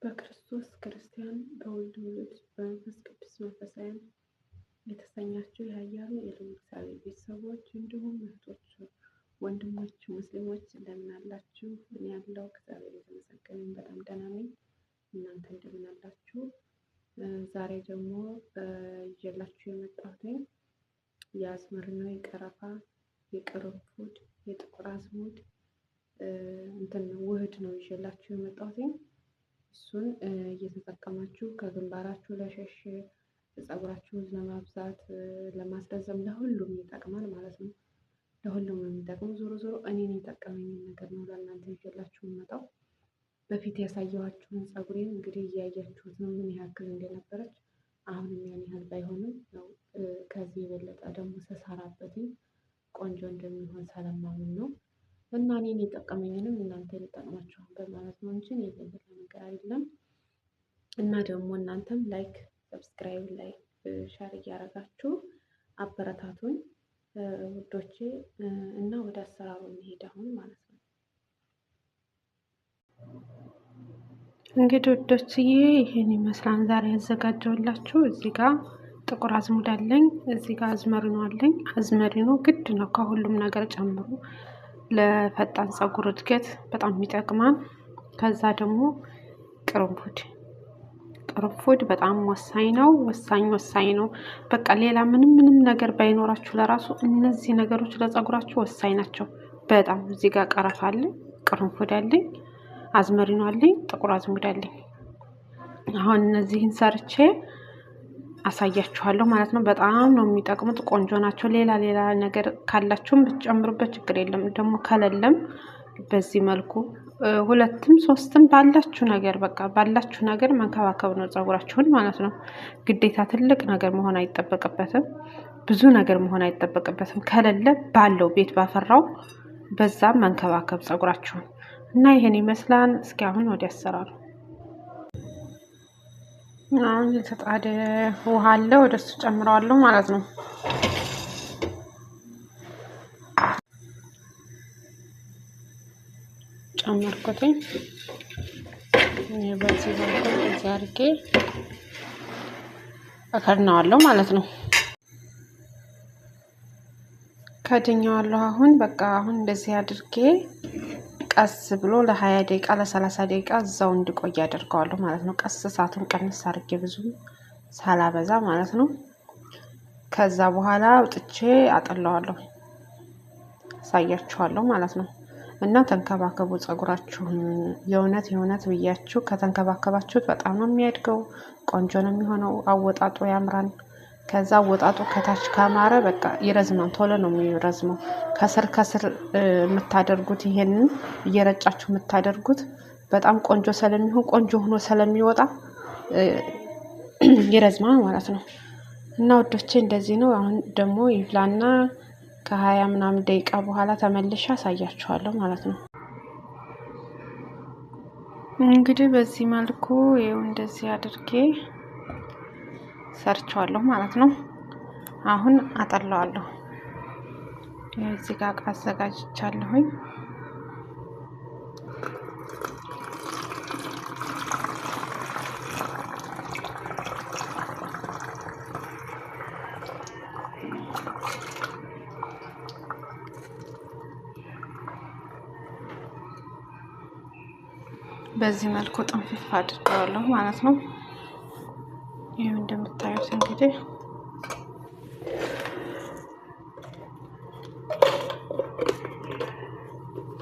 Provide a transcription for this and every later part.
በክርስቶስ ክርስቲያን በወልድ ውሉድ በመንፈስ ቅዱስ መንፈሳውያን የተሰኛችሁ የኃያሉ የልዑል እግዚአብሔር ቤተሰቦች እንዲሁም እህቶች፣ ወንድሞች ሙስሊሞች እንደምን አላችሁ? እኔ ያለው እግዚአብሔር የተመሰገነ በጣም ደህና ነኝ። እናንተ እንደምን አላችሁ? ዛሬ ደግሞ ይዤላችሁ የመጣሁት የአዝመሪኖ፣ የቀረፋ፣ የቅርንፉድ፣ የጥቁር አዝሙድ ውህድ ነው ይዤላችሁ የመጣሁት። እሱን እየተጠቀማችሁ ከግንባራችሁ ለሸሽ ፀጉራችሁን ለማብዛት ለማስረዘም ለሁሉም ይጠቅማል ማለት ነው። ለሁሉም የሚጠቅሙ ዞሮ ዞሮ እኔን የጠቀመኝ ነገር ነው ለእናንተ ይዤላችሁ የምመጣው። በፊት ያሳየኋችሁን ፀጉሬን እንግዲህ እያያችሁት ነው ምን ያክል እንደነበረች። አሁንም ያን ያህል ባይሆንም ያው ከዚህ የበለጠ ደግሞ ስሰራበት ቆንጆ እንደሚሆን ስለማምን ነው። እና እኔን የጠቀመኝንም እናንተ ሊጠቅማችኋል በማለት ነው እንጂ የሌለ ነገር አይደለም። እና ደግሞ እናንተም ላይክ፣ ሰብስክራይብ፣ ላይክ፣ ሼር እያደረጋችሁ አበረታቱን ውዶቼ። እና ወደ አሰራሩ እንሄድ አሁን ማለት ነው። እንግዲህ ውዶችዬ ይሄን ይመስላል ዛሬ ያዘጋጀሁላችሁ። እዚህ ጋር ጥቁር አዝሙድ አለኝ፣ እዚህ ጋር አዝመሪኖ አለኝ። አዝመሪኖ ግድ ነው ከሁሉም ነገር ጨምሮ ለፈጣን ፀጉር እድገት በጣም ይጠቅማል። ከዛ ደግሞ ቅርንፉድ በጣም ወሳኝ ነው። በቃ ሌላ ምንም ነገር ባይኖራችሁ ለራሱ እነዚህ ነገሮች ለፀጉራችሁ ወሳኝ ናቸው በጣም። እዚህ ጋር ቀረፋ አለኝ፣ ቅርንፉድ አለኝ፣ አዝመሪኖ አለኝ፣ ጥቁር አዝሙድ አለኝ። አሁን እነዚህን ሰርቼ አሳያችኋለሁ ማለት ነው። በጣም ነው የሚጠቅሙት፣ ቆንጆ ናቸው። ሌላ ነገር ካላችሁም ብትጨምሩበት ችግር የለም። ደግሞ ከሌለም በዚህ መልኩ ሁለትም ሶስትም ባላችሁ ነገር መንከባከብ ነው ፀጉራችሁን ማለት ነው። ግዴታ ትልቅ ነገር መሆን አይጠበቅበትም፣ ብዙ ነገር መሆን አይጠበቅበትም። ከሌለ ባለው ቤት ባፈራው በዛም መንከባከብ ፀጉራችሁን እና ይሄን ይመስላል። እስኪ አሁን ወደ አሰራሩ። አሁን የተጣደ ውሃ አለ፣ ወደሱ ጨምረዋለሁ ማለት ነው። ጨመርኩትኝ በዚህ በኩል እዚህ አድርጌ እከድነዋለሁ ማለት ነው። ከድኜዋለሁ። አሁን እንደዚህ አድርጌ ቀስ ብሎ ለ20 ደቂቃ ለ30 ደቂቃ እዛው እንዲቆይ አደርገዋለሁ ማለት ነው። ቀስ እሳቱን ቀንስ አድርጌ ብዙ ሳላበዛ ማለት ነው። ከዛ በኋላ አውጥቼ አጠለዋለሁ፣ አሳያችኋለሁ ማለት ነው። እና ተንከባከቡ ፀጉራችሁን። የእውነት ብያችሁ ከተንከባከባችሁት በጣም ነው የሚያድገው፣ ቆንጆ ነው የሚሆነው፣ አወጣጡ ያምራል። ከዛ አወጣጡ ከታች ካማረ በቃ ይረዝማል፣ ቶሎ ነው የሚረዝመው። ከስር የምታደርጉት ይሄንን እየረጫችሁ የምታደርጉት በጣም ቆንጆ ስለሚሆን ቆንጆ ሆኖ ስለሚወጣ ይረዝማል ማለት ነው። እና ወዶቼ እንደዚህ ነው። አሁን ደግሞ ይብላና ከ20 ምናምን ደቂቃ በኋላ ተመልሼ አሳያችኋለሁ ማለት ነው። እንግዲህ በዚህ መልኩ ይኸው እንደዚህ አድርጌ ሰርቻለሁ ማለት ነው። አሁን አጠለዋለሁ። እዚህ ጋር አዘጋጅቻለሁኝ። በዚህ መልኩ ጥንፍፍ አድርገዋለሁ ማለት ነው። ይሄው እንደምታዩት እንግዲህ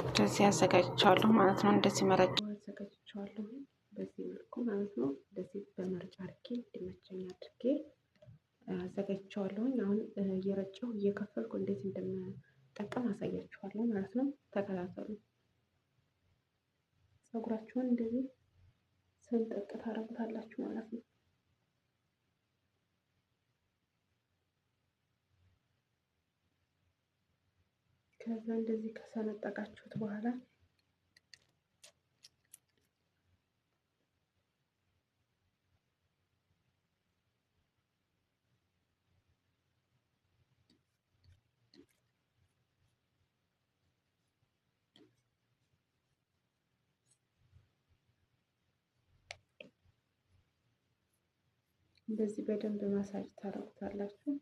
እንደዚህ አዘጋጅቻለሁ ማለት ነው። እንደዚህ መረጃ አዘጋጅቻለሁ በዚህ መልኩ ማለት ነው። እንደዚህ በመርጫ አድርጌ እንዲመቸኝ አድርጌ አዘጋጅቻለሁ። አሁን እየረጨሁ እየከፈልኩ እንዴት እንደምጠቀም አሳያችኋለሁ ማለት ነው። ተከታተሉ። ፀጉራችሁን እንደዚህ ስንጥቅ ታረጉታላችሁ ማለት ነው። ከዛ እንደዚህ ከሰነጠቃችሁት በኋላ እንደዚህ በደንብ ማሳጅ ታረጉታላችሁ።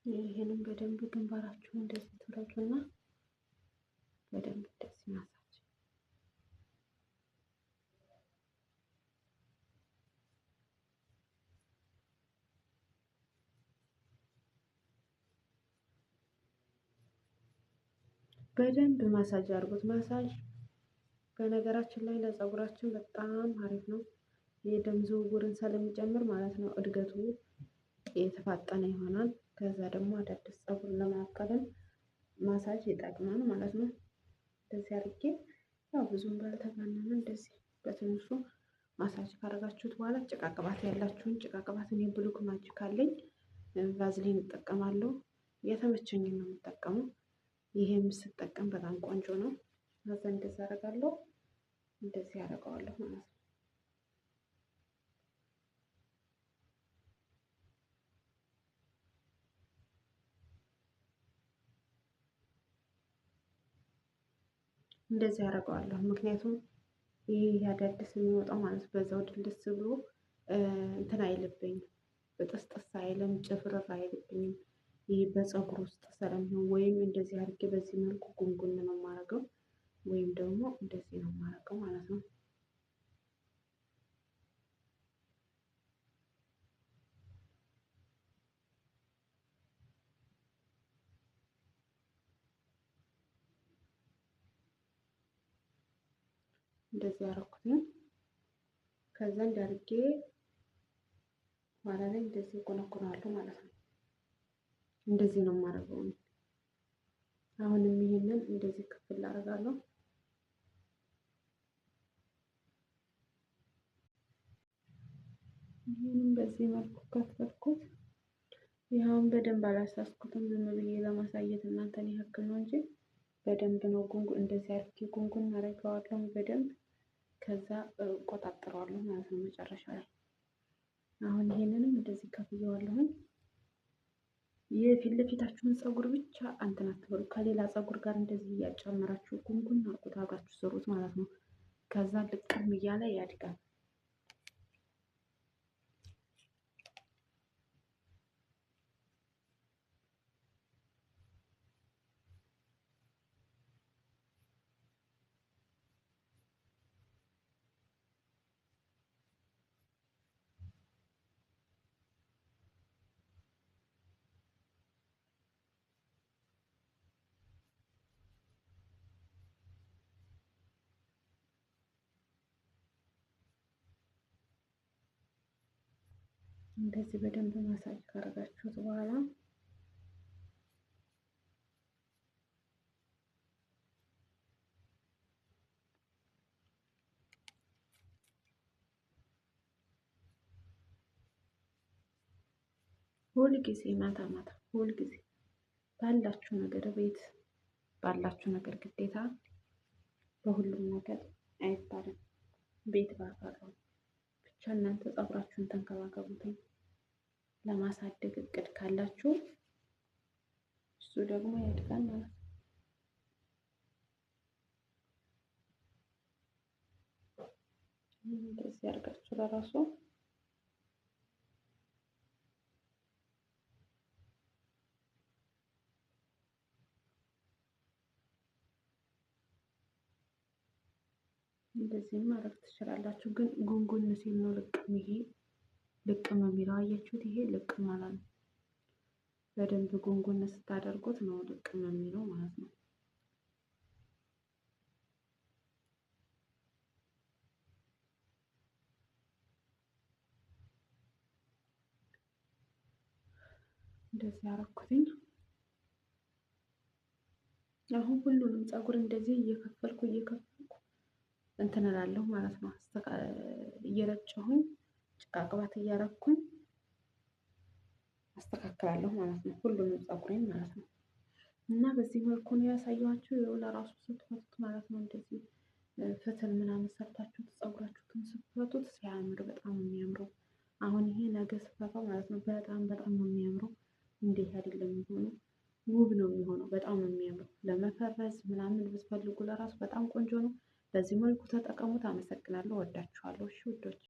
ይህንም በደንብ ግንባራችሁ እንደዚህ ትረጩና በደንብ እንደዚህ ማሳጅ በደንብ ማሳጅ አድርጉት። ማሳጅ በነገራችን ላይ ለፀጉራችን በጣም አሪፍ ነው። የደም ዝውውርን ስለሚጨምር ማለት ነው። እድገቱ የተፋጠነ ይሆናል። ከዛ ደግሞ አዳዲስ ፀጉር ለማብቀልም ማሳጅ ይጠቅማል ማለት ነው። እንደዚህ አድርጌ ያው ብዙም ባልተጋነነ እንደዚህ በትንሹ ማሳጅ ካረጋችሁት በኋላ ጭቃ ቅባት ያላችሁን ጭቃ ቅባት እኔ ብሉክ ማጂክ አለኝ ቫዝሊን እጠቀማለሁ። የተመቸኝን ነው የምጠቀመው። ይሄም ስጠቀም በጣም ቆንጆ ነው። ከዛ እንደዚህ አደርጋለሁ። እንደዚህ አደርገዋለሁ ማለት ነው። እንደዚህ አደርገዋለሁ። ምክንያቱም ይህ አዳዲስ የሚወጣው ማለት በዛው ድልስ ብሎ እንትን አይልብኝም፣ በጥስጥስ አይልም፣ ጭፍርር አይልብኝም። ይህ በፀጉር ውስጥ ስለሚሆን ወይም እንደዚህ አድርጌ በዚህ መልኩ ጉንጉን ነው የማደርገው፣ ወይም ደግሞ እንደዚህ ነው የማደርገው ማለት ነው። እንደዚህ አደረኩኝ። ከዛ እንዳርጌ ኋላ ላይ እንደዚህ እኮነኩናለሁ ማለት ነው። እንደዚህ ነው የማደርገው። አሁንም ይሄንን እንደዚህ ክፍል አደርጋለሁ። ይሄንን በዚህ መልኩ ከፈትኩት። ይሄውን በደንብ አላሳስኩትም፣ ዝም ብዬ ለማሳየት እናንተን ያክል ነው እንጂ በደንብ ነው ጉንጉን እንደዚህ አድርጌ ጉንጉን አደርገዋለሁ በደንብ። ከዛ እቆጣጠረዋለሁ ማለት ነው መጨረሻ ላይ። አሁን ይሄንንም እንደዚህ ከፍየዋለሁ። የፊት ለፊታችሁን ፀጉር ብቻ እንትን አትበሉ፣ ከሌላ ፀጉር ጋር እንደዚህ እያጨመራችሁ ጉንጉን አድርጉት፣ አብራችሁ ስሩት ማለት ነው። ከዛ ልቅም እያለ ያድጋል። እንደዚህ በደንብ ማሳጅ ካረጋችሁት በኋላ ሁል ጊዜ ማታ ማታ ሁል ጊዜ ባላችሁ ነገር ቤት ባላችሁ ነገር ግዴታ በሁሉም ነገር አይባልም። ቤት ባፈራው ብቻ እናንተ ፀጉራችሁን ተንከባከቡትኝ። ለማሳደግ እቅድ ካላችሁ እሱ ደግሞ ያድጋል ማለት ነው። እንደዚህ አድርጋችሁ ለራሱ እንደዚህ ማድረግ ትችላላችሁ። ግን ጉንጉን ሲል ነው ልቅም፣ ይሄ ልቅም የሚለው አያችሁት? ይሄ ልቅም ማለት ነው። በደንብ ጉንጉን ስታደርጉት ነው ልቅም የሚለው ማለት ነው። እንደዚህ አረኩትኝ። አሁን ሁሉንም ፀጉር እንደዚህ እየከፈልኩ እንትን እላለሁ ማለት ነው። እየረጨሁኝ ጭቃ ቅባት እያረኩኝ አስተካክላለሁ ማለት ነው። ሁሉንም ፀጉሬን ማለት ነው። እና በዚህ መልኩ ነው ያሳየኋችሁ። ይኸው ለራሱ ስትፈቱት ማለት ነው እንደዚህ ፈትል ምናምን ሰርታችሁት ፀጉራችሁን ስትፈቱት ሲያምር በጣም ነው የሚያምረው። አሁን ይሄ ነገ ስፈታው ማለት ነው በጣም ነው የሚያምረው። እንዴት አይደለም የሚሆነው። ውብ ነው የሚሆነው። በጣም ነው የሚያምረው። ለመፈረዝ ምናምን ብትፈልጉ ለራሱ በጣም ቆንጆ ነው። በዚህ መልኩ ተጠቀሙት። አመሰግናለሁ። ወዳችኋለሁ። እሺ ውዶች